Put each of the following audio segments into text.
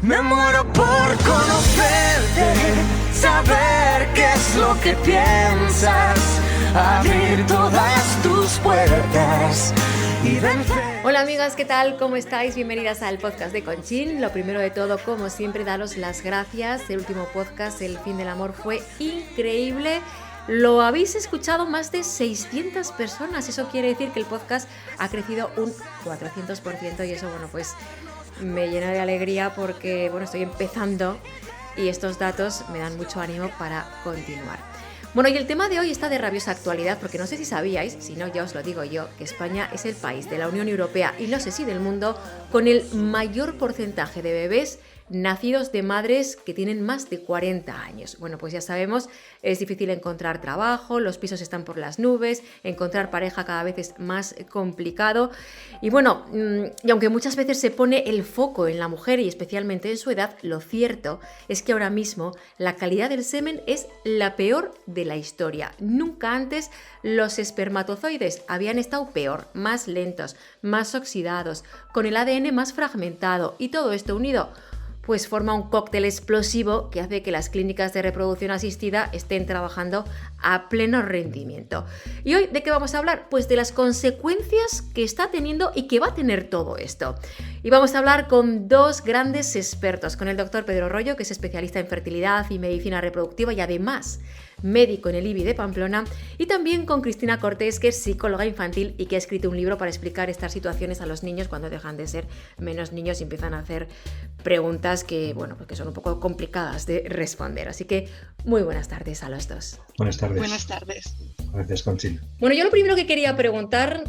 Me muero por conocerte, saber qué es lo que piensas, abrir todas tus puertas y vencer. Hola amigas, ¿qué tal? ¿Cómo estáis? Bienvenidas al podcast de Conchín. Lo primero de todo, como siempre, daros las gracias. El último podcast, El fin del amor, fue increíble. Lo habéis escuchado más de 600 personas. Eso quiere decir que el podcast ha crecido un 400% y eso, bueno, pues me llena de alegría porque, bueno, estoy empezando y estos datos me dan mucho ánimo para continuar. Bueno, y el tema de hoy está de rabiosa actualidad porque no sé si sabíais, si no ya os lo digo yo, que España es el país de la Unión Europea y no sé si del mundo con el mayor porcentaje de bebés nacidos de madres que tienen más de 40 años. Bueno, pues ya sabemos, es difícil encontrar trabajo, los pisos están por las nubes, encontrar pareja cada vez es más complicado. Y bueno, y aunque muchas veces se pone el foco en la mujer y especialmente en su edad, lo cierto es que ahora mismo la calidad del semen es la peor de la historia. Nunca antes los espermatozoides habían estado peor, más lentos, más oxidados, con el ADN más fragmentado y todo esto unido pues forma un cóctel explosivo que hace que las clínicas de reproducción asistida estén trabajando a pleno rendimiento. ¿Y hoy de qué vamos a hablar? Pues de las consecuencias que está teniendo y que va a tener todo esto. Y vamos a hablar con dos grandes expertos, con el doctor Pedro Royo, que es especialista en fertilidad y medicina reproductiva y además médico en el IBI de Pamplona, y también con Cristina Cortés, que es psicóloga infantil y que ha escrito un libro para explicar estas situaciones a los niños cuando dejan de ser menos niños y empiezan a hacer preguntas que, bueno, pues que son un poco complicadas de responder. Así que muy buenas tardes a los dos. Buenas tardes. Buenas tardes. Gracias, Conchín. Bueno, yo lo primero que quería preguntar,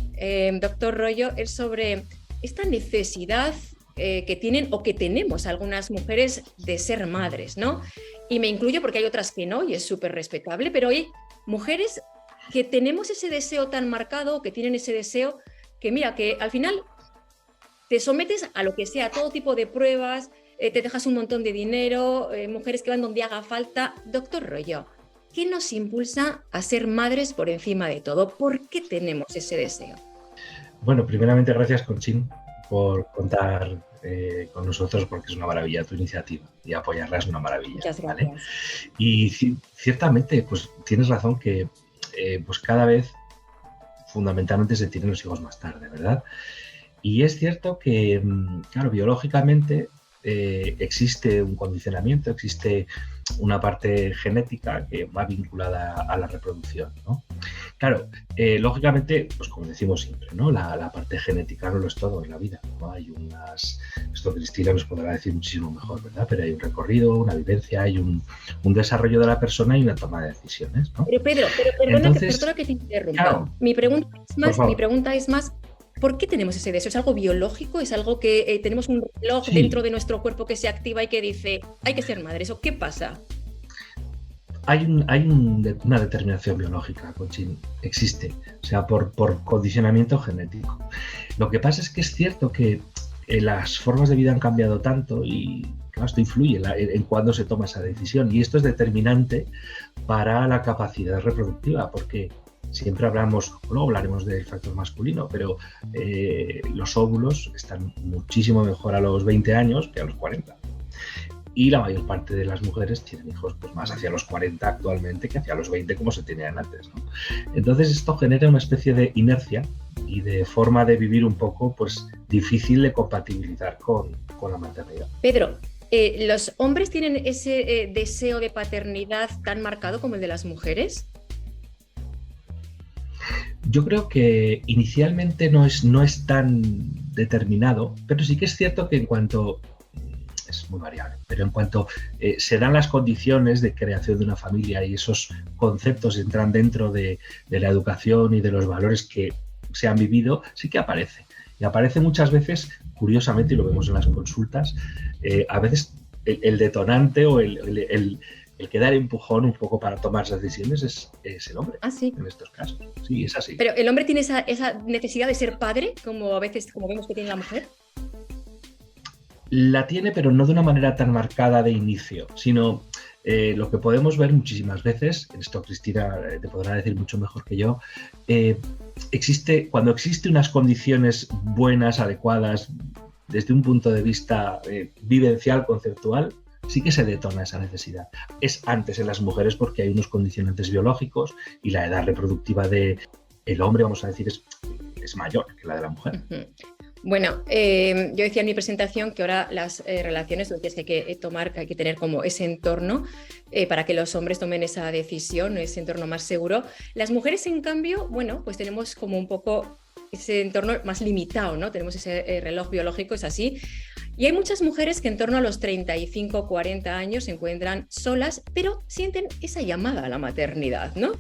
doctor Royo, es sobre esta necesidad que tienen o que tenemos algunas mujeres de ser madres, ¿no? Y me incluyo porque hay otras que no y es súper respetable, pero hay mujeres que tenemos ese deseo tan marcado, que tienen ese deseo que mira, que al final te sometes a lo que sea, a todo tipo de pruebas, te dejas un montón de dinero, mujeres que van donde haga falta. Doctor Royo, ¿qué nos impulsa a ser madres por encima de todo? ¿Por qué tenemos ese deseo? Bueno, primeramente gracias, Conchín, por contar con nosotros porque es una maravilla tu iniciativa y apoyarla es una maravilla. Muchas gracias. ¿Vale? Y ciertamente, pues tienes razón que pues cada vez fundamentalmente se tienen los hijos más tarde, ¿verdad? Y es cierto que, claro, biológicamente existe un condicionamiento, existe una parte genética que va vinculada a la reproducción, ¿no? Claro, lógicamente, pues como decimos siempre, ¿no? La parte genética no lo es todo en la vida, ¿no? Hay esto Cristina nos podrá decir muchísimo mejor, ¿verdad? Pero hay un recorrido, una vivencia, hay un desarrollo de la persona y una toma de decisiones, ¿no? Pero Pedro, perdona que te interrumpa. Claro, Mi pregunta es más, ¿por qué tenemos ese deseo? ¿Es algo biológico? ¿Es algo que tenemos un reloj dentro de nuestro cuerpo que se activa y que dice, hay que ser madres? ¿O qué pasa? Hay una determinación biológica, Conchín, existe, o sea, por condicionamiento genético. Lo que pasa es que es cierto que las formas de vida han cambiado tanto y claro, esto influye en cuándo se toma esa decisión y esto es determinante para la capacidad reproductiva, porque siempre luego hablaremos del factor masculino, pero los óvulos están muchísimo mejor a los 20 años que a los 40. Y la mayor parte de las mujeres tienen hijos pues, más hacia los 40 actualmente que hacia los 20 como se tenían antes, ¿no? Entonces esto genera una especie de inercia y de forma de vivir un poco pues, difícil de compatibilizar con la maternidad. Pedro, ¿los hombres tienen ese deseo de paternidad tan marcado como el de las mujeres? Yo creo que inicialmente no es tan determinado, pero sí que es cierto que en cuanto es muy variable, pero en cuanto se dan las condiciones de creación de una familia y esos conceptos entran dentro de la educación y de los valores que se han vivido, sí que aparece. Y aparece muchas veces, curiosamente, y lo vemos en las consultas, a veces el detonante o el que da el empujón un poco para tomar esas decisiones es el hombre. Ah, sí. En estos casos. Sí, es así. Pero ¿el hombre tiene esa necesidad de ser padre, como a veces como vemos que tiene la mujer? La tiene, pero no de una manera tan marcada de inicio, sino lo que podemos ver muchísimas veces, en esto Cristina te podrá decir mucho mejor que yo, cuando existe unas condiciones buenas, adecuadas, desde un punto de vista vivencial, conceptual, sí que se detona esa necesidad. Es antes en las mujeres porque hay unos condicionantes biológicos y la edad reproductiva del hombre, vamos a decir, es mayor que la de la mujer. Uh-huh. Bueno, yo decía en mi presentación que ahora las relaciones, lo que hay que tomar, que hay que tener como ese entorno para que los hombres tomen esa decisión, ese entorno más seguro. Las mujeres, en cambio, bueno, pues tenemos como un poco ese entorno más limitado, ¿no? Tenemos ese reloj biológico, es así. Y hay muchas mujeres que en torno a los 35, 40 años se encuentran solas, pero sienten esa llamada a la maternidad, ¿no?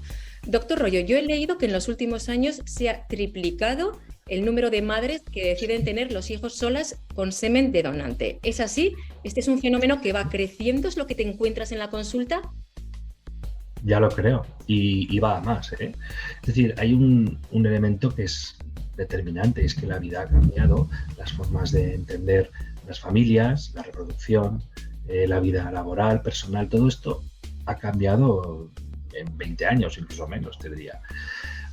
Doctor Royo, yo he leído que en los últimos años se ha triplicado el número de madres que deciden tener los hijos solas con semen de donante. ¿Es así? ¿Este es un fenómeno que va creciendo? ¿Es lo que te encuentras en la consulta? Ya lo creo, y va a más, ¿eh? Es decir, hay un elemento que es determinante, es que la vida ha cambiado, las formas de entender las familias, la reproducción, la vida laboral, personal, todo esto ha cambiado en 20 años, incluso menos, te diría.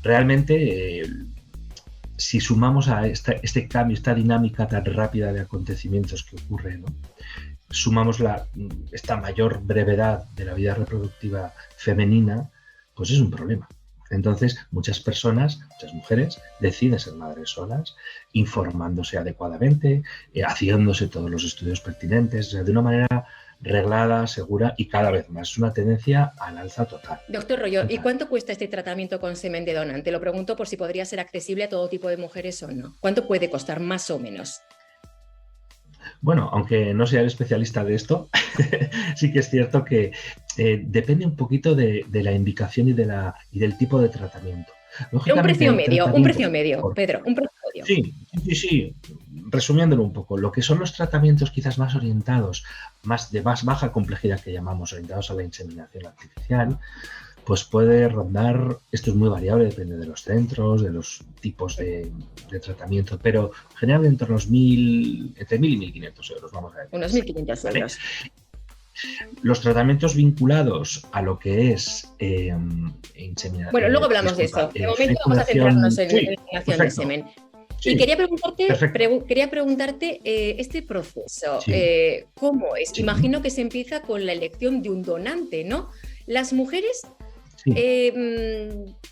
Realmente, si sumamos a este cambio, esta dinámica tan rápida de acontecimientos que ocurre, ¿no? Sumamos esta mayor brevedad de la vida reproductiva femenina, pues es un problema. Entonces, muchas personas, muchas mujeres, deciden ser madres solas, informándose adecuadamente, haciéndose todos los estudios pertinentes, o sea, de una manera reglada, segura y cada vez más. Es una tendencia al alza total. Doctor Royo, ¿y cuánto cuesta este tratamiento con semen de donante? Lo pregunto por si podría ser accesible a todo tipo de mujeres o no. ¿Cuánto puede costar más o menos? Bueno, aunque no sea el especialista de esto, sí que es cierto que depende un poquito de la indicación y del tipo de tratamiento. Un precio medio, Pedro, un precio medio. Sí. Resumiéndolo un poco, lo que son los tratamientos quizás más orientados, de más baja complejidad que llamamos, orientados a la inseminación artificial, pues puede rondar, esto es muy variable, depende de los centros, de los tipos de tratamiento, pero generalmente entre los entre 1.000 y 1.500 euros, vamos a ver. Unos 1.500 euros. Los tratamientos vinculados a lo que es inseminación. Bueno, luego hablamos de eso. De momento vamos a centrarnos en la inseminación de semen. Sí, y quería preguntarte este proceso, ¿cómo es? Sí. Imagino que se empieza con la elección de un donante, ¿no? Las mujeres,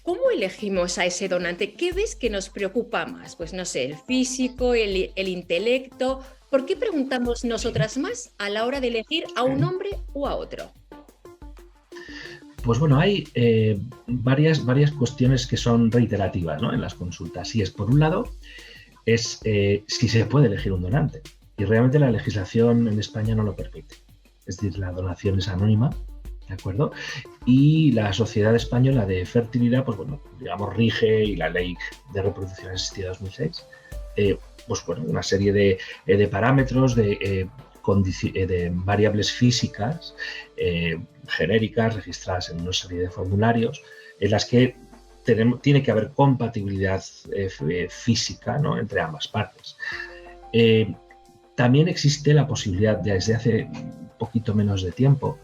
¿cómo elegimos a ese donante? ¿Qué ves que nos preocupa más? Pues no sé, el físico, el intelecto. ¿Por qué preguntamos nosotras más a la hora de elegir a un hombre o a otro? Pues bueno, hay varias cuestiones que son reiterativas, ¿no? En las consultas. Y es, por un lado, es si se puede elegir un donante. Y realmente la legislación en España no lo permite. Es decir, la donación es anónima, ¿de acuerdo? Y la Sociedad Española de Fertilidad, pues bueno, digamos, rige, y la Ley de Reproducción Asistida 2006, pues bueno, una serie de parámetros, de variables físicas genéricas registradas en una serie de formularios en las que tiene que haber compatibilidad física, ¿no? Entre ambas partes. También existe la posibilidad, desde hace un poquito menos de tiempo,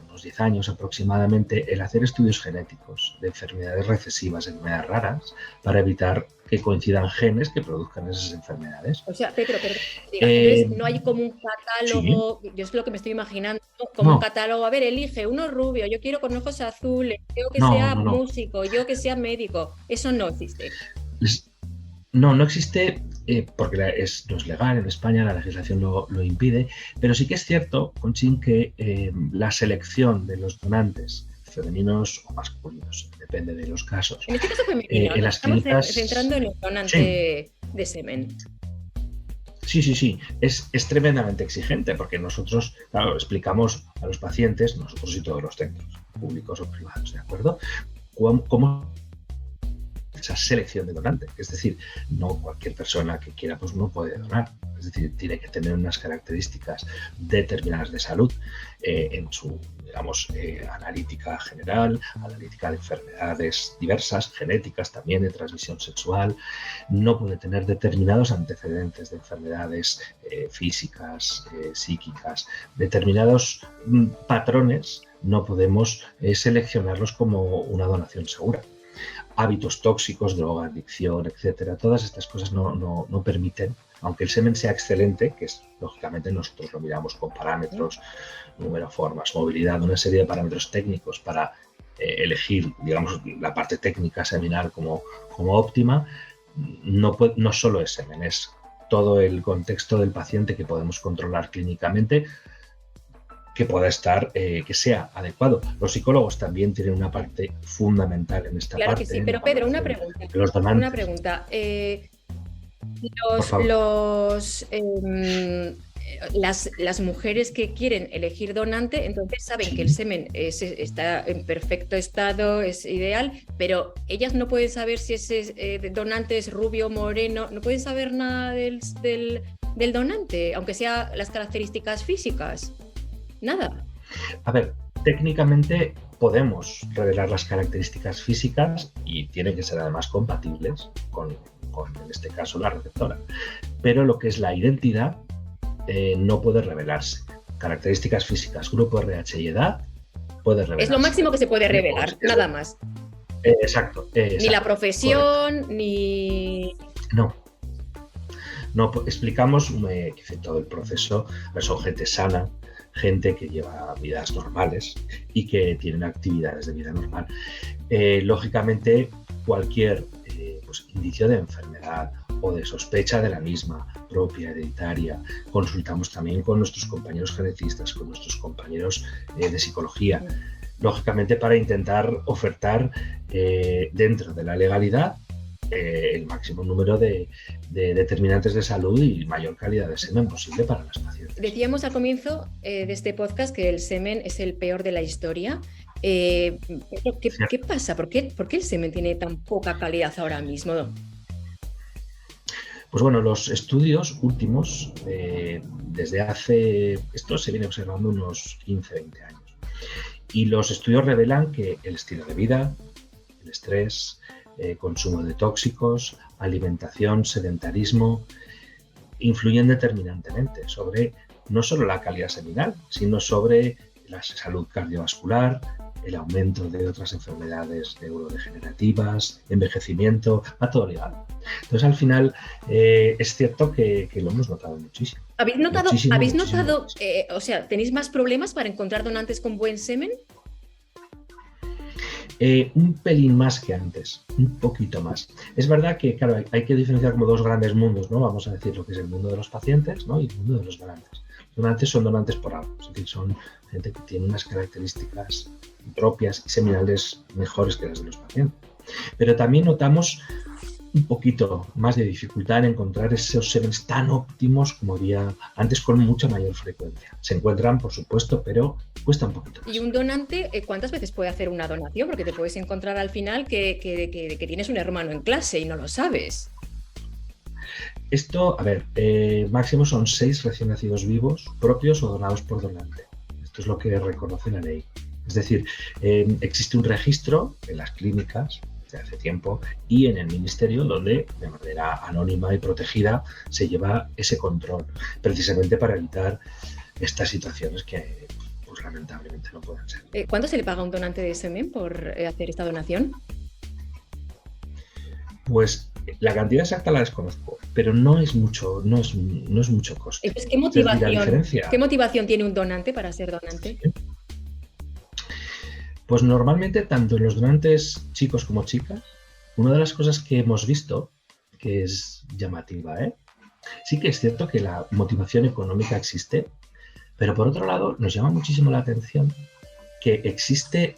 unos 10 años aproximadamente, el hacer estudios genéticos de enfermedades recesivas, enfermedades raras, para evitar que coincidan genes que produzcan esas enfermedades. O sea, Pedro, no hay como un catálogo, yo es lo que me estoy imaginando, como un catálogo, a ver, elige uno rubio, yo quiero con ojos azules, yo que sea músico, yo que sea médico, eso no existe. No existe porque no es legal en España, la legislación lo impide, pero sí que es cierto, Conchín, que la selección de los donantes femeninos o masculinos, depende de los casos. En este caso femenino, en las clínicas, centrando en el donante de semen. Sí, es tremendamente exigente porque nosotros, claro, explicamos a los pacientes, nosotros y todos los centros, públicos o privados, ¿de acuerdo? Cómo esa selección de donante, es decir, no cualquier persona que quiera pues no puede donar, es decir, tiene que tener unas características determinadas de salud en su, digamos, analítica general, analítica de enfermedades diversas, genéticas también, de transmisión sexual, no puede tener determinados antecedentes de enfermedades físicas, psíquicas, determinados patrones, no podemos seleccionarlos como una donación segura. Hábitos tóxicos, droga, adicción, etcétera. Todas estas cosas no permiten aunque el semen sea excelente, que es lógicamente nosotros lo miramos con parámetros, número, formas, movilidad, una serie de parámetros técnicos para elegir, digamos, la parte técnica seminal como óptima, no solo es semen, es todo el contexto del paciente que podemos controlar clínicamente, que pueda estar, que sea adecuado. Los psicólogos también tienen una parte fundamental en esta Claro parte. que sí, pero Pedro, una pregunta. Una pregunta. Las mujeres que quieren elegir donante, entonces saben que el semen está en perfecto estado, es ideal, pero ellas no pueden saber si ese donante es rubio, moreno, no pueden saber nada del donante, aunque sea las características físicas. Nada. A ver, técnicamente podemos revelar las características físicas y tienen que ser además compatibles con en este caso, la receptora. Pero lo que es la identidad no puede revelarse. Características físicas, grupo RH y edad, puede revelarse. Es lo máximo que se puede revelar, nada más. Exacto. Ni la profesión, correcto. Ni... No, explicamos todo el proceso. Son gente sana, gente que lleva vidas normales y que tienen actividades de vida normal. Lógicamente, cualquier indicio de enfermedad o de sospecha de la misma, propia, hereditaria, consultamos también con nuestros compañeros genetistas, con nuestros compañeros de psicología, lógicamente para intentar ofertar dentro de la legalidad el máximo número de determinantes de salud y mayor calidad de semen posible para las pacientes. Decíamos al comienzo de este podcast que el semen es el peor de la historia. ¿Qué pasa? ¿Por qué el semen tiene tan poca calidad ahora mismo? Pues bueno, los estudios últimos, desde hace, esto se viene observando unos 15, 20 años, y los estudios revelan que el estilo de vida, el estrés, consumo de tóxicos, alimentación, sedentarismo, influyen determinantemente sobre no solo la calidad seminal, sino sobre la salud cardiovascular, el aumento de otras enfermedades neurodegenerativas, envejecimiento, va todo ligado. Entonces, al final, es cierto que lo hemos notado muchísimo. ¿Habéis notado, o sea, tenéis más problemas para encontrar donantes con buen semen? Un pelín más que antes, un poquito más. Es verdad que, claro, hay que diferenciar como dos grandes mundos, ¿no? Vamos a decir lo que es el mundo de los pacientes, ¿no? Y el mundo de los donantes. Los donantes son donantes por algo, es decir, son gente que tiene unas características propias y seminales mejores que las de los pacientes. Pero también notamos un poquito más de dificultad en encontrar esos semenes tan óptimos como había antes con mucha mayor frecuencia. Se encuentran, por supuesto, pero cuesta un poquito más. ¿Y un donante cuántas veces puede hacer una donación? Porque te puedes encontrar al final que tienes un hermano en clase y no lo sabes. Esto, a ver, máximo son 6 recién nacidos vivos, propios o donados por donante. Esto es lo que reconoce la ley. Es decir, existe un registro en las clínicas de hace tiempo y en el ministerio donde de manera anónima y protegida se lleva ese control, precisamente para evitar estas situaciones que pues, lamentablemente no pueden ser. ¿Cuánto se le paga a un donante de semen por hacer esta donación? Pues la cantidad exacta la desconozco, pero no es mucho coste. Entonces, ¿qué motivación tiene un donante para ser donante? Sí. Pues normalmente, tanto en los donantes chicos como chicas, una de las cosas que hemos visto, que es llamativa, sí que es cierto que la motivación económica existe, pero por otro lado nos llama muchísimo la atención que existe,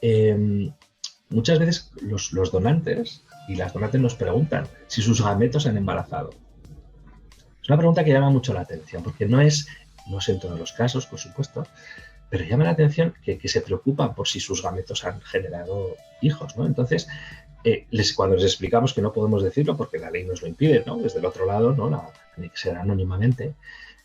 muchas veces los donantes y las donantes nos preguntan si sus gametos se han embarazado. Es una pregunta que llama mucho la atención, porque no es en todos los casos, por supuesto, pero llama la atención que se preocupan por si sus gametos han generado hijos, ¿no? Entonces, cuando les explicamos que no podemos decirlo porque la ley nos lo impide, ¿no? Desde el otro lado, ¿no? Tiene que ser anónimamente.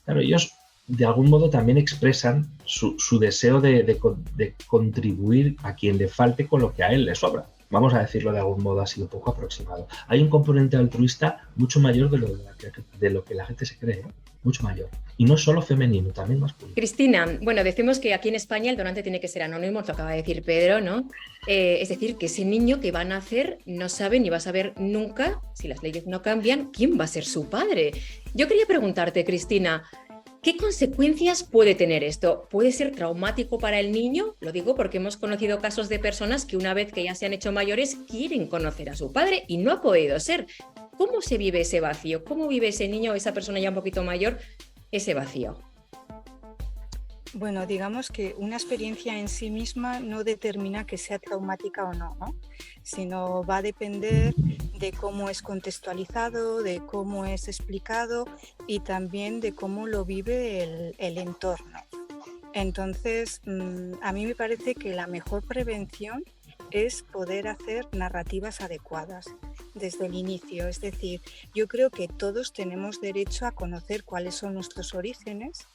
Claro, ellos de algún modo también expresan su deseo de contribuir a quien le falte con lo que a él le sobra. Vamos a decirlo de algún modo así un poco aproximado. Hay un componente altruista mucho mayor de lo que la gente se cree, ¿eh? Mucho mayor. Y no solo femenino, también masculino. Cristina, bueno, decimos que aquí en España el donante tiene que ser anónimo, lo acaba de decir Pedro, ¿no? Es decir, que ese niño que va a nacer no sabe ni va a saber nunca, si las leyes no cambian, quién va a ser su padre. Yo quería preguntarte, Cristina, ¿qué consecuencias puede tener esto? ¿Puede ser traumático para el niño? Lo digo porque hemos conocido casos de personas que una vez que ya se han hecho mayores quieren conocer a su padre y no ha podido ser. ¿Cómo se vive ese vacío? ¿Cómo vive ese niño o esa persona ya un poquito mayor ese vacío? Bueno, digamos que una experiencia en sí misma no determina que sea traumática o no, ¿no? Sino va a depender de cómo es contextualizado, de cómo es explicado y también de cómo lo vive el entorno. Entonces, a mí me parece que la mejor prevención es poder hacer narrativas adecuadas desde el inicio. Es decir, yo creo que todos tenemos derecho a conocer cuáles son nuestros orígenes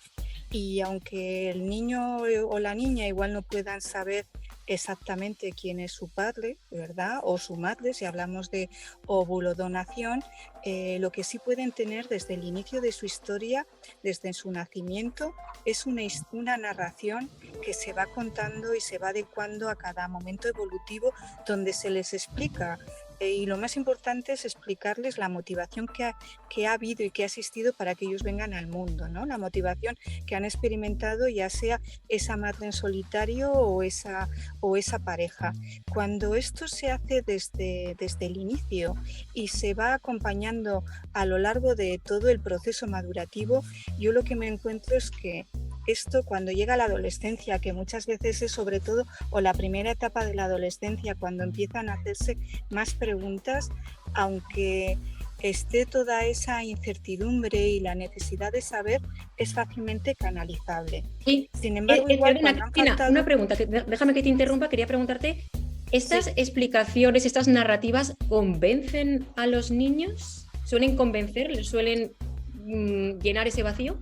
y aunque el niño o la niña igual no puedan saber exactamente quién es su padre, ¿verdad? O su madre, si hablamos de ovulodonación, lo que sí pueden tener desde el inicio de su historia, desde su nacimiento, es una narración que se va contando y se va adecuando a cada momento evolutivo donde se les explica. Y lo más importante es explicarles la motivación que ha habido y que ha existido para que ellos vengan al mundo, ¿no? La motivación que han experimentado, ya sea esa madre en solitario o esa pareja. Cuando esto se hace desde el inicio y se va acompañando a lo largo de todo el proceso madurativo, yo lo que me encuentro es que esto cuando llega a la adolescencia, que muchas veces es sobre todo, o la primera etapa de la adolescencia, cuando empiezan a hacerse más preguntas, aunque esté toda esa incertidumbre y la necesidad de saber, es fácilmente canalizable. Y, sin embargo, Cristina, una pregunta, déjame que te interrumpa, quería preguntarte, ¿estas explicaciones, estas narrativas convencen a los niños? ¿Suelen convencer? ¿Les suelen llenar ese vacío?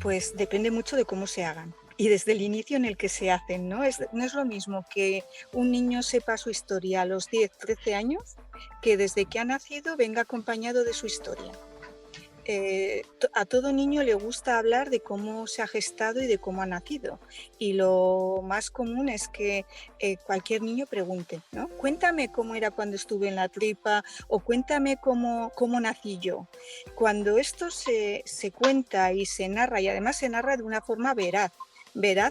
Pues depende mucho de cómo se hagan y desde el inicio en el que se hacen, ¿no? No es lo mismo que un niño sepa su historia a los 10, 13 años que desde que ha nacido venga acompañado de su historia. A todo niño le gusta hablar de cómo se ha gestado y de cómo ha nacido. Y lo más común es que cualquier niño pregunte, ¿no? Cuéntame cómo era cuando estuve en la tripa o cuéntame cómo nací yo. Cuando esto se cuenta y se narra, y además se narra de una forma veraz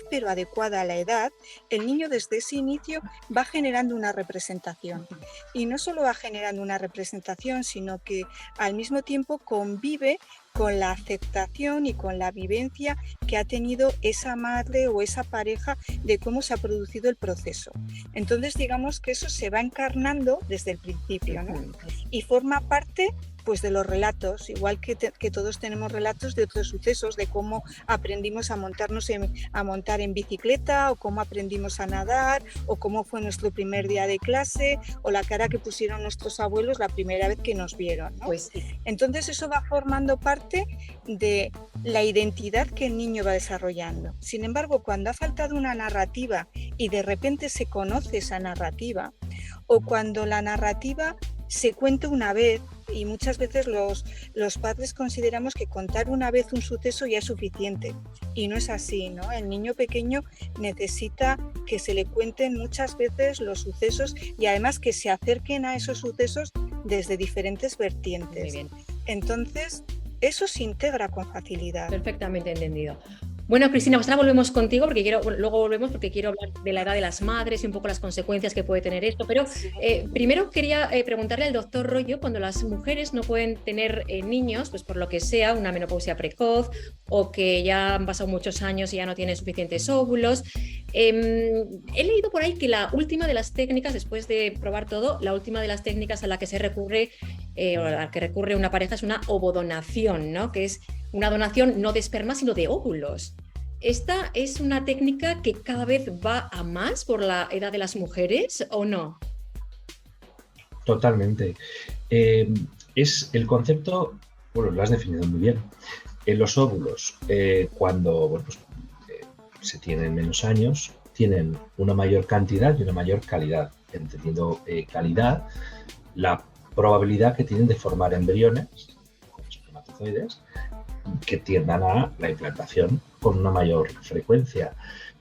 pero adecuada a la edad, el niño desde ese inicio va generando una representación. Y no solo va generando una representación, sino que al mismo tiempo convive con la aceptación y con la vivencia que ha tenido esa madre o esa pareja de cómo se ha producido el proceso. Entonces, digamos que eso se va encarnando desde el principio, ¿no? Y forma parte pues de los relatos, igual que todos tenemos relatos de otros sucesos, de cómo aprendimos a montar en bicicleta, o cómo aprendimos a nadar, o cómo fue nuestro primer día de clase, o la cara que pusieron nuestros abuelos la primera vez que nos vieron, ¿no? Pues sí. Entonces eso va formando parte de la identidad que el niño va desarrollando. Sin embargo, cuando ha faltado una narrativa y de repente se conoce esa narrativa, o cuando la narrativa se cuenta una vez, y muchas veces los padres consideramos que contar una vez un suceso ya es suficiente, y no es así, ¿no? El niño pequeño necesita que se le cuenten muchas veces los sucesos y además que se acerquen a esos sucesos desde diferentes vertientes. Muy bien. Entonces, eso se integra con facilidad. Perfectamente entendido. Bueno, Cristina, pues ahora volvemos contigo luego volvemos porque quiero hablar de la edad de las madres y un poco las consecuencias que puede tener esto, pero primero quería preguntarle al doctor Royo, cuando las mujeres no pueden tener niños, pues por lo que sea, una menopausia precoz o que ya han pasado muchos años y ya no tienen suficientes óvulos, he leído por ahí que la última de las técnicas, después de probar todo, la última de las técnicas a la que se recurre o a la que recurre una pareja es una ovodonación, ¿no? Que es una donación no de esperma, sino de óvulos. ¿Esta es una técnica que cada vez va a más por la edad de las mujeres o no? Totalmente. Es el concepto, bueno, lo has definido muy bien. En los óvulos, cuando se tienen menos años, tienen una mayor cantidad y una mayor calidad. Entendiendo calidad, la probabilidad que tienen de formar embriones con espermatozoides que tiendan a la implantación con una mayor frecuencia.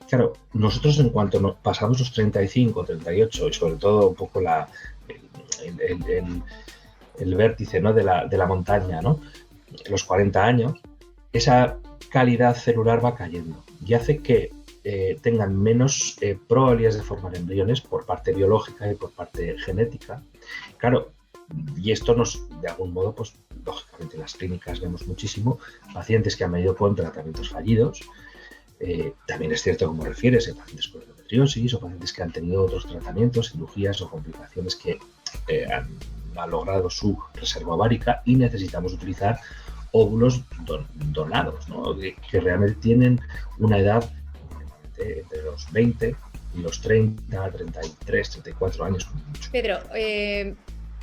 Claro, nosotros en cuanto nos pasamos los 35, 38 y sobre todo un poco el vértice, ¿no?, de la montaña, ¿no?, los 40 años, esa calidad celular va cayendo y hace que tengan menos probabilidades de formar embriones por parte biológica y por parte genética. Claro, y esto de algún modo, pues lógicamente en las clínicas vemos muchísimo pacientes que han venido con tratamientos fallidos. También es cierto, como refieres, pacientes con endometriosis o pacientes que han tenido otros tratamientos, cirugías o complicaciones que han logrado su reserva ovárica y necesitamos utilizar óvulos donados, ¿no?, que realmente tienen una edad entre los 20 y los 30, 33, 34 años como mucho. Pedro,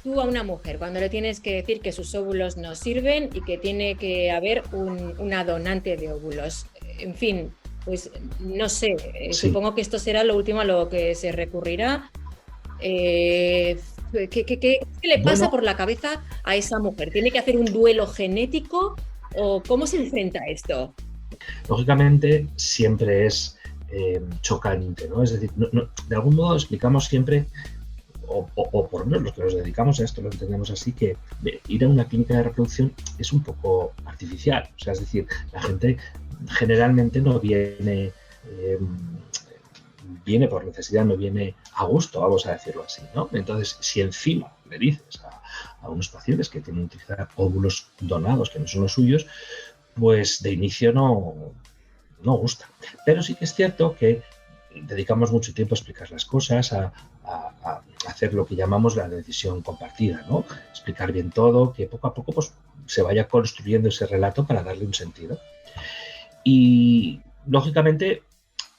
tú a una mujer, cuando le tienes que decir que sus óvulos no sirven y que tiene que haber una donante de óvulos, en fin, pues no sé, Sí. supongo que esto será lo último a lo que se recurrirá. ¿Qué le pasa por la cabeza a esa mujer? ¿Tiene que hacer un duelo genético o cómo se enfrenta a esto? Lógicamente siempre es chocante, ¿no? Es decir, de algún modo explicamos siempre, o por lo menos los que nos dedicamos a esto lo entendemos así, que ir a una clínica de reproducción es un poco artificial. O sea, es decir, la gente generalmente no viene por necesidad, no viene a gusto, vamos a decirlo así, ¿no? Entonces, si encima le dices a unos pacientes que tienen que utilizar óvulos donados que no son los suyos, pues de inicio no gusta. Pero sí que es cierto que dedicamos mucho tiempo a explicar las cosas, a hacer lo que llamamos la decisión compartida, ¿no? Explicar bien todo, que poco a poco pues, se vaya construyendo ese relato para darle un sentido. Y lógicamente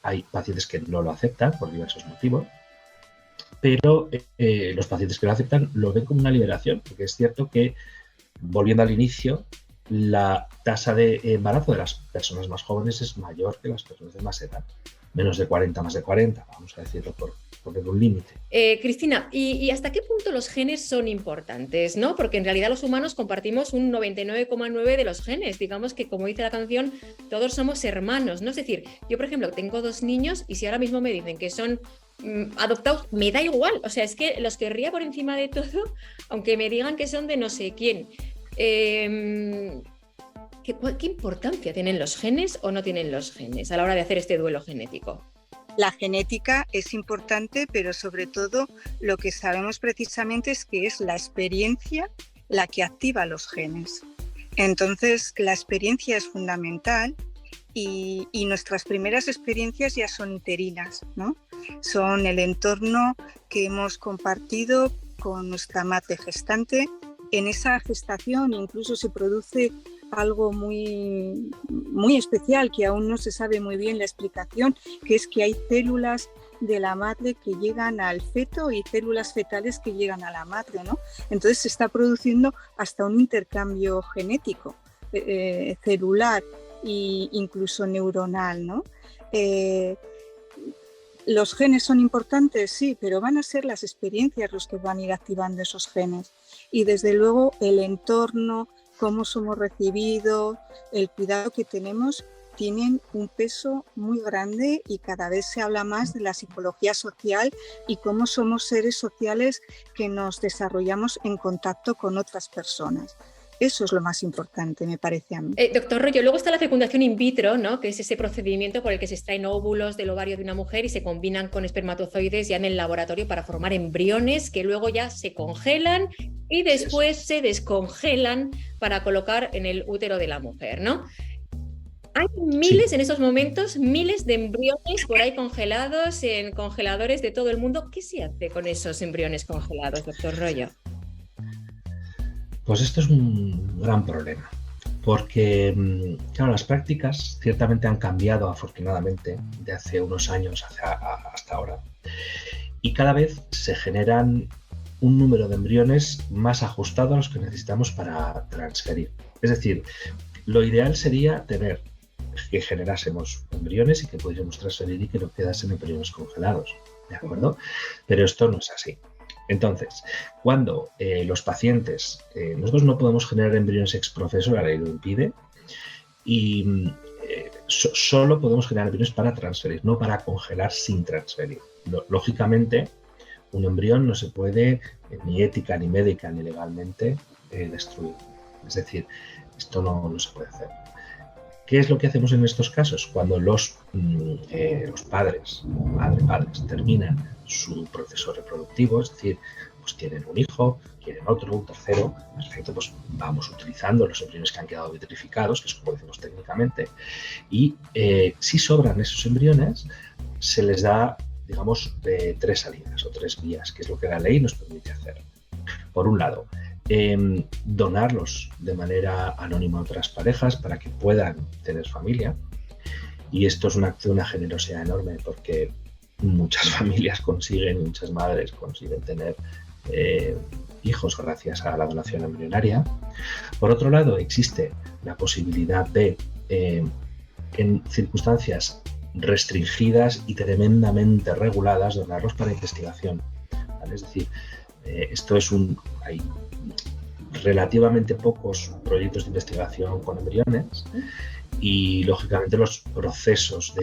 hay pacientes que no lo aceptan por diversos motivos, pero los pacientes que lo aceptan lo ven como una liberación, porque es cierto que, volviendo al inicio, la tasa de embarazo de las personas más jóvenes es mayor que las personas de más edad. Menos de 40, más de 40, vamos a decirlo por poner un límite. Cristina, ¿y hasta qué punto los genes son importantes, ¿no? Porque en realidad los humanos compartimos un 99,9 de los genes. Digamos que, como dice la canción, todos somos hermanos, ¿no? Es decir, yo, por ejemplo, tengo 2 niños y si ahora mismo me dicen que son adoptados, me da igual. O sea, es que los querría por encima de todo, aunque me digan que son de no sé quién. ¿Qué importancia tienen los genes o no tienen los genes a la hora de hacer este duelo genético? La genética es importante, pero sobre todo lo que sabemos precisamente es que es la experiencia la que activa los genes. Entonces, la experiencia es fundamental y nuestras primeras experiencias ya son uterinas, ¿no? Son el entorno que hemos compartido con nuestra madre gestante. En esa gestación incluso se produce algo muy, muy especial que aún no se sabe muy bien la explicación, que es que hay células de la madre que llegan al feto y células fetales que llegan a la madre, ¿no? Entonces se está produciendo hasta un intercambio genético, celular e incluso neuronal, ¿no? ¿Los genes son importantes? Sí, pero van a ser las experiencias los que van a ir activando esos genes. Y desde luego el entorno, cómo somos recibidos, el cuidado que tenemos, tienen un peso muy grande y cada vez se habla más de la psicología social y cómo somos seres sociales que nos desarrollamos en contacto con otras personas. Eso es lo más importante, me parece a mí. Doctor Royo, luego está la fecundación in vitro, ¿no? Que es ese procedimiento por el que se extraen óvulos del ovario de una mujer y se combinan con espermatozoides ya en el laboratorio para formar embriones que luego ya se congelan y después se descongelan para colocar en el útero de la mujer, ¿no? Hay miles en esos momentos, miles de embriones por ahí congelados en congeladores de todo el mundo. ¿Qué se hace con esos embriones congelados, doctor Royo? Pues esto es un gran problema, porque claro, las prácticas ciertamente han cambiado afortunadamente de hace unos años hasta ahora y cada vez se generan un número de embriones más ajustado a los que necesitamos para transferir. Es decir, lo ideal sería tener que generásemos embriones y que pudiéramos transferir y que no quedasen embriones congelados, ¿de acuerdo? Pero esto no es así. Entonces, cuando los pacientes, nosotros no podemos generar embriones ex profeso, la ley lo impide, y solo podemos generar embriones para transferir, no para congelar sin transferir. Lógicamente, un embrión no se puede, ni ética, ni médica, ni legalmente, destruir. Es decir, esto no se puede hacer. ¿Qué es lo que hacemos en estos casos? Cuando los padres terminan su proceso reproductivo, es decir, pues tienen un hijo, quieren otro, un tercero, perfecto, pues vamos utilizando los embriones que han quedado vitrificados, que es como decimos técnicamente, y si sobran esos embriones, se les da, digamos, 3 salidas o 3 vías, que es lo que la ley nos permite hacer. Por un lado, donarlos de manera anónima a otras parejas para que puedan tener familia, y esto es un acto de una generosidad enorme porque muchas familias muchas madres consiguen tener hijos gracias a la donación embrionaria. Por otro lado, existe la posibilidad de, en circunstancias restringidas y tremendamente reguladas, donarlos para investigación, ¿vale? Es decir, hay relativamente pocos proyectos de investigación con embriones y lógicamente los procesos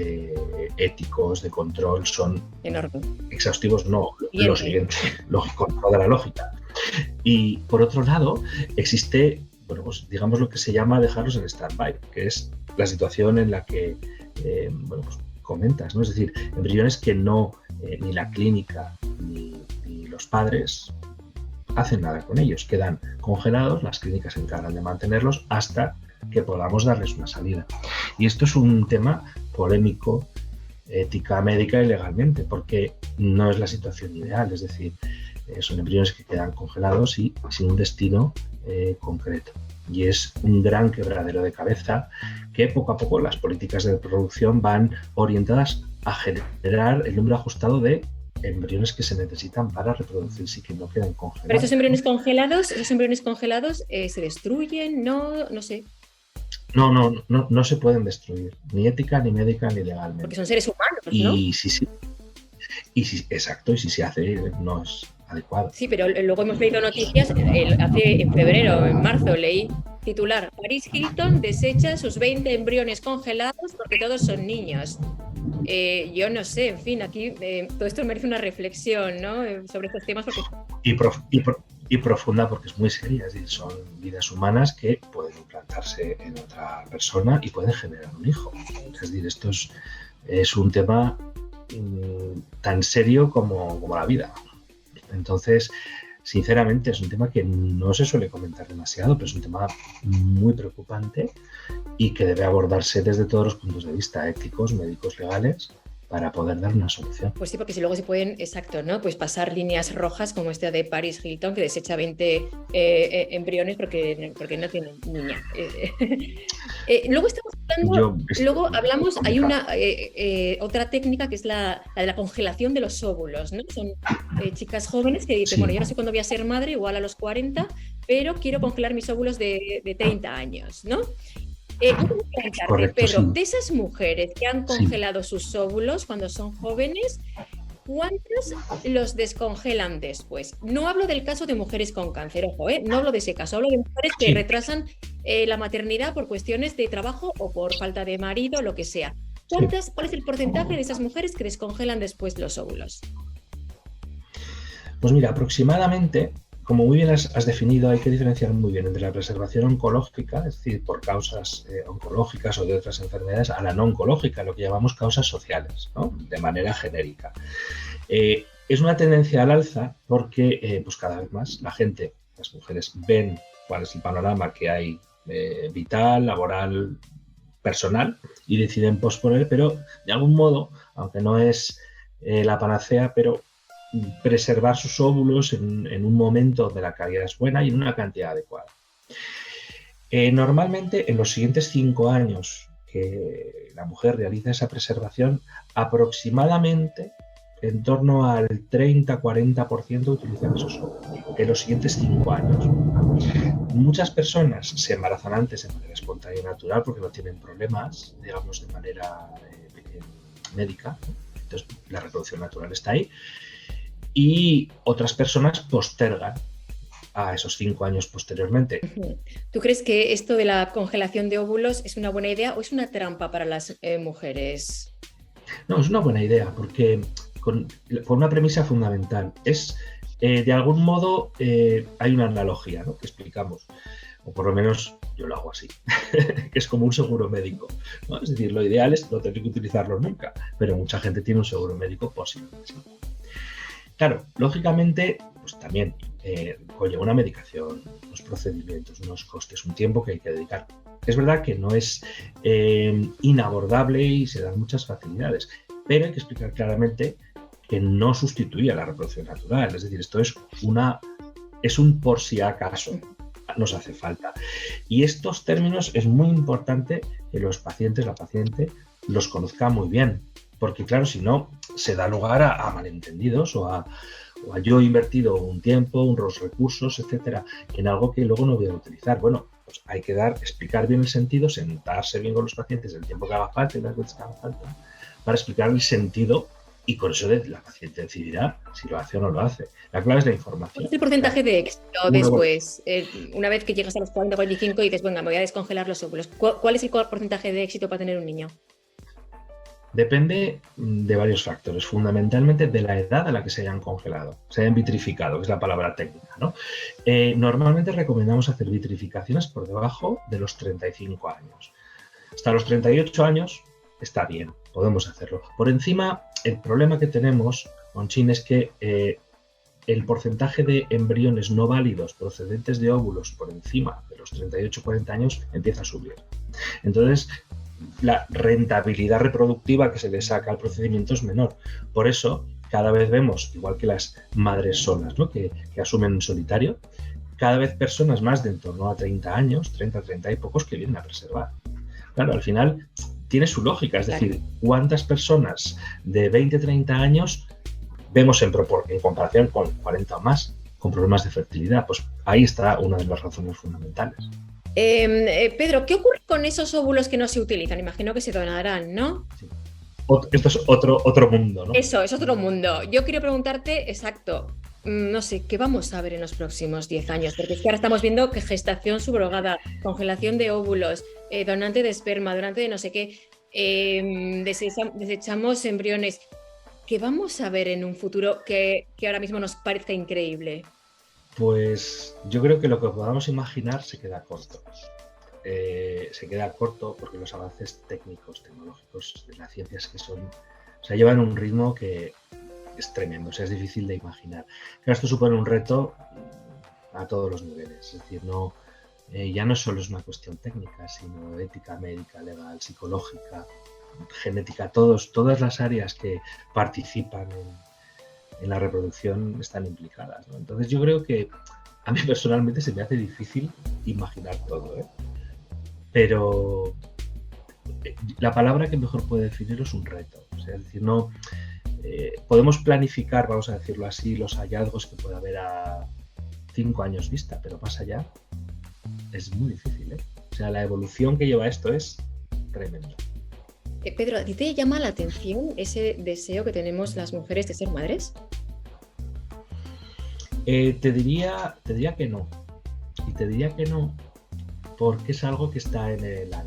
éticos de control son enormes, exhaustivos, no, lo siguiente, lógico, con toda la lógica. Y por otro lado existe, bueno, pues digamos lo que se llama dejarlos en stand-by, que es la situación en la que bueno, pues comentas, ¿no? Es decir, embriones que no ni la clínica ni los padres hacen nada con ellos, quedan congelados, las clínicas se encargan de mantenerlos hasta que podamos darles una salida. Y esto es un tema polémico, ética, médica y legalmente, porque no es la situación ideal, es decir, son embriones que quedan congelados y sin un destino concreto. Y es un gran quebradero de cabeza que poco a poco las políticas de reproducción van orientadas a generar el número ajustado de embriones que se necesitan para reproducirse y que no queden congelados. Pero esos embriones congelados se destruyen, no sé. No se pueden destruir, ni ética, ni médica, ni legalmente. Porque son seres humanos, ¿no? Y si se hace, no es adecuado. Sí, pero luego hemos leído noticias, en febrero, en marzo, leí titular: Paris Hilton desecha sus 20 embriones congelados porque todos son niños. Yo no sé, en fin, aquí todo esto merece una reflexión, ¿no? Sobre estos temas. Porque... Y profunda, porque es muy seria, es decir, son vidas humanas que pueden implantarse en otra persona y pueden generar un hijo. Es decir, esto es un tema tan serio como la vida. Entonces, sinceramente, es un tema que no se suele comentar demasiado, pero es un tema muy preocupante y que debe abordarse desde todos los puntos de vista éticos, médicos, legales, para poder dar una solución. Pues sí, porque si luego se pueden, exacto, ¿no? Pues pasar líneas rojas como esta de Paris Hilton, que desecha 20 embriones porque no tienen niña. Luego estamos hablamos, hay una otra técnica que es la de la congelación de los óvulos, ¿no? Son chicas jóvenes que dicen, bueno, yo no sé cuándo voy a ser madre, igual a los 40, pero quiero congelar mis óvulos de 30 años, ¿no? Correcto, pero sí. de esas mujeres que han congelado sus óvulos cuando son jóvenes, ¿cuántas los descongelan después? No hablo del caso de mujeres con cáncer, ojo, no hablo de ese caso, hablo de mujeres que retrasan la maternidad por cuestiones de trabajo o por falta de marido, lo que sea. ¿Cuál es el porcentaje de esas mujeres que descongelan después los óvulos? Pues mira, aproximadamente, como muy bien has definido, hay que diferenciar muy bien entre la preservación oncológica, es decir, por causas oncológicas o de otras enfermedades, a la no oncológica, lo que llamamos causas sociales, ¿no? De manera genérica. Es una tendencia al alza porque pues cada vez más la gente, las mujeres, ven cuál es el panorama que hay vital, laboral, personal y deciden posponer, pero de algún modo, aunque no es la panacea, pero preservar sus óvulos en un momento donde la calidad es buena y en una cantidad adecuada. Normalmente, en los siguientes 5 años que la mujer realiza esa preservación, aproximadamente en torno al 30-40% utilizan esos óvulos en los siguientes 5 años. Muchas personas se embarazan antes de manera espontánea y natural porque no tienen problemas, digamos, de manera médica, ¿no? Entonces la reproducción natural está ahí, y otras personas postergan a esos 5 años posteriormente. ¿Tú crees que esto de la congelación de óvulos es una buena idea o es una trampa para las mujeres? No, es una buena idea porque con una premisa fundamental. De algún modo, hay una analogía, ¿no?, que explicamos, o por lo menos yo lo hago así, que es como un seguro médico, ¿no? Es decir, lo ideal es no tener que utilizarlo nunca, pero mucha gente tiene un seguro médico posible. ¿Sí? Claro, lógicamente, pues también conlleva una medicación, unos procedimientos, unos costes, un tiempo que hay que dedicar. Es verdad que no es inabordable y se dan muchas facilidades, pero hay que explicar claramente que no sustituye a la reproducción natural. Es decir, esto es un por si acaso, nos hace falta. Y estos términos es muy importante que los pacientes, la paciente, los conozca muy bien, porque claro, si no, se da lugar a malentendidos o a yo he invertido un tiempo, unos recursos, etcétera, en algo que luego no voy a utilizar. Bueno, pues hay que explicar bien el sentido, sentarse bien con los pacientes el tiempo que haga falta y las veces que haga falta, para explicar el sentido, y con eso la paciente decidirá si lo hace o no lo hace. La clave es la información. ¿Cuál es el porcentaje de éxito después? Una vez que llegas a los 40 o 45 y dices, venga, me voy a descongelar los óvulos. ¿Cuál es el porcentaje de éxito para tener un niño? Depende de varios factores, fundamentalmente de la edad a la que se hayan congelado, se hayan vitrificado, que es la palabra técnica, ¿no? Normalmente recomendamos hacer vitrificaciones por debajo de los 35 años. Hasta los 38 años está bien, podemos hacerlo. Por encima, el problema que tenemos, Conchín, es que el porcentaje de embriones no válidos procedentes de óvulos por encima de los 38-40 años empieza a subir. Entonces, la rentabilidad reproductiva que se le saca al procedimiento es menor. Por eso, cada vez vemos, igual que las madres solas, ¿no?, que asumen en solitario, cada vez personas más de en torno a 30 años, 30 y pocos, que vienen a preservar. Claro, al final tiene su lógica, es decir, ¿cuántas personas de 20-30 años vemos en comparación con 40 o más con problemas de fertilidad? Pues ahí está una de las razones fundamentales. Pedro, ¿qué ocurre con esos óvulos que no se utilizan? Imagino que se donarán, ¿no? Sí. Esto es otro mundo, ¿no? Eso, es otro mundo. Yo quiero preguntarte, exacto, no sé, ¿qué vamos a ver en los próximos 10 años? Porque es que ahora estamos viendo que gestación subrogada, congelación de óvulos, donante de esperma, donante de no sé qué, desechamos embriones. ¿Qué vamos a ver en un futuro que ahora mismo nos parezca increíble? Pues yo creo que lo que podamos imaginar se queda corto. Se queda corto porque los avances técnicos, tecnológicos de las ciencias llevan un ritmo que es tremendo, es difícil de imaginar. Claro, esto supone un reto a todos los niveles, es decir, ya no solo es una cuestión técnica, sino ética, médica, legal, psicológica, genética, todas las áreas que participan en la reproducción están implicadas, ¿no? Entonces yo creo que a mí personalmente se me hace difícil imaginar todo, ¿eh? Pero la palabra que mejor puede definirlo es un reto. O sea, es decir, podemos planificar, vamos a decirlo así, los hallazgos que puede haber a 5 años vista, pero más allá es muy difícil, ¿eh? O sea, la evolución que lleva esto es tremenda. Pedro, ¿a ti te llama la atención ese deseo que tenemos las mujeres de ser madres? Te diría que no. Y te diría que no porque es algo que está en el ADN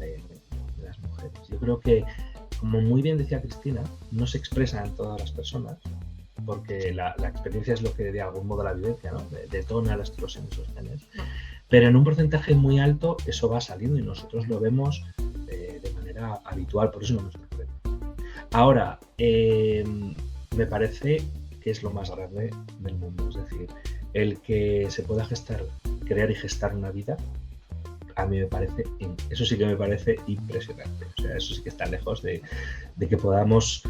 de las mujeres. Yo creo que, como muy bien decía Cristina, no se expresa en todas las personas porque la experiencia es lo que de algún modo la vivencia, ¿no?, detona la esclerosis en esos genes. Pero en un porcentaje muy alto eso va saliendo y nosotros lo vemos de manera habitual, por eso no nos sorprende. Ahora, me parece que es lo más grande del mundo, es decir, el que se pueda crear y gestar una vida, a mí eso sí que me parece impresionante. O sea, eso sí que está lejos de que podamos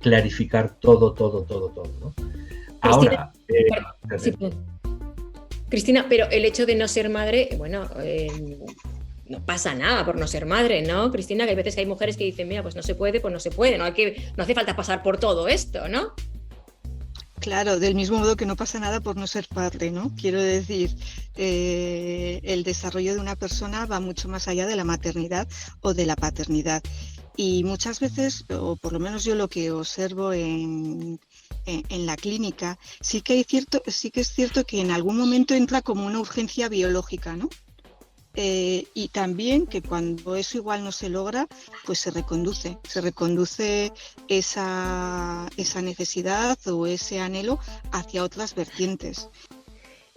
clarificar todo, ¿no? Ahora, Cristina, pero el hecho de no ser madre, bueno, no pasa nada por no ser madre, ¿no, Cristina? Que hay veces que hay mujeres que dicen, mira, pues no se puede, no hace falta pasar por todo esto, ¿no? Claro, del mismo modo que no pasa nada por no ser padre, ¿no? Quiero decir, el desarrollo de una persona va mucho más allá de la maternidad o de la paternidad. Y muchas veces, o por lo menos yo lo que observo en la clínica, sí que es cierto que en algún momento entra como una urgencia biológica, ¿no? Y también que cuando eso igual no se logra, pues se reconduce esa necesidad o ese anhelo hacia otras vertientes.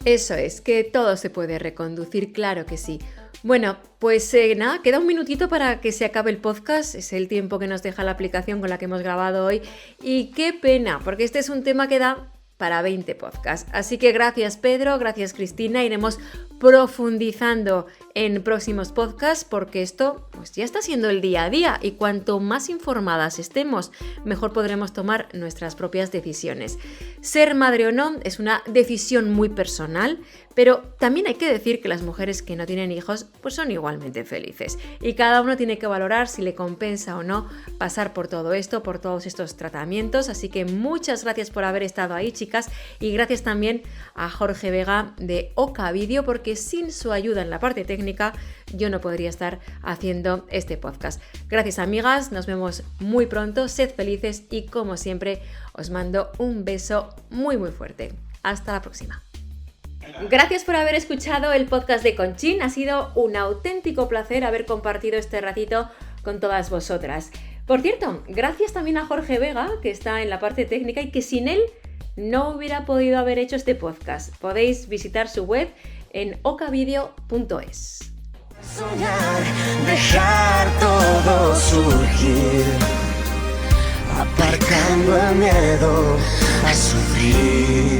Eso es, que todo se puede reconducir, claro que sí. Bueno, pues nada, queda un minutito para que se acabe el podcast, es el tiempo que nos deja la aplicación con la que hemos grabado hoy y qué pena, porque este es un tema que da para 20 podcasts. Así que gracias Pedro, gracias Cristina, iremos profundizando en próximos podcasts porque esto pues ya está siendo el día a día y cuanto más informadas estemos, mejor podremos tomar nuestras propias decisiones. Ser madre o no es una decisión muy personal, pero también hay que decir que las mujeres que no tienen hijos pues son igualmente felices y cada uno tiene que valorar si le compensa o no pasar por todo esto, por todos estos tratamientos, así que muchas gracias por haber estado ahí, chicas, y gracias también a Jorge Vega de Oca Video porque sin su ayuda en la parte técnica yo no podría estar haciendo este podcast. Gracias amigas, nos vemos muy pronto, sed felices y como siempre os mando un beso muy muy fuerte. Hasta la próxima. Gracias por haber escuchado el podcast de Conchín, ha sido un auténtico placer haber compartido este ratito con todas vosotras. Por cierto, gracias también a Jorge Vega, que está en la parte técnica y que sin él no hubiera podido haber hecho este podcast. Podéis visitar su web en ocavideo.es. Soñar, dejar todo surgir, aparcando el miedo a sufrir.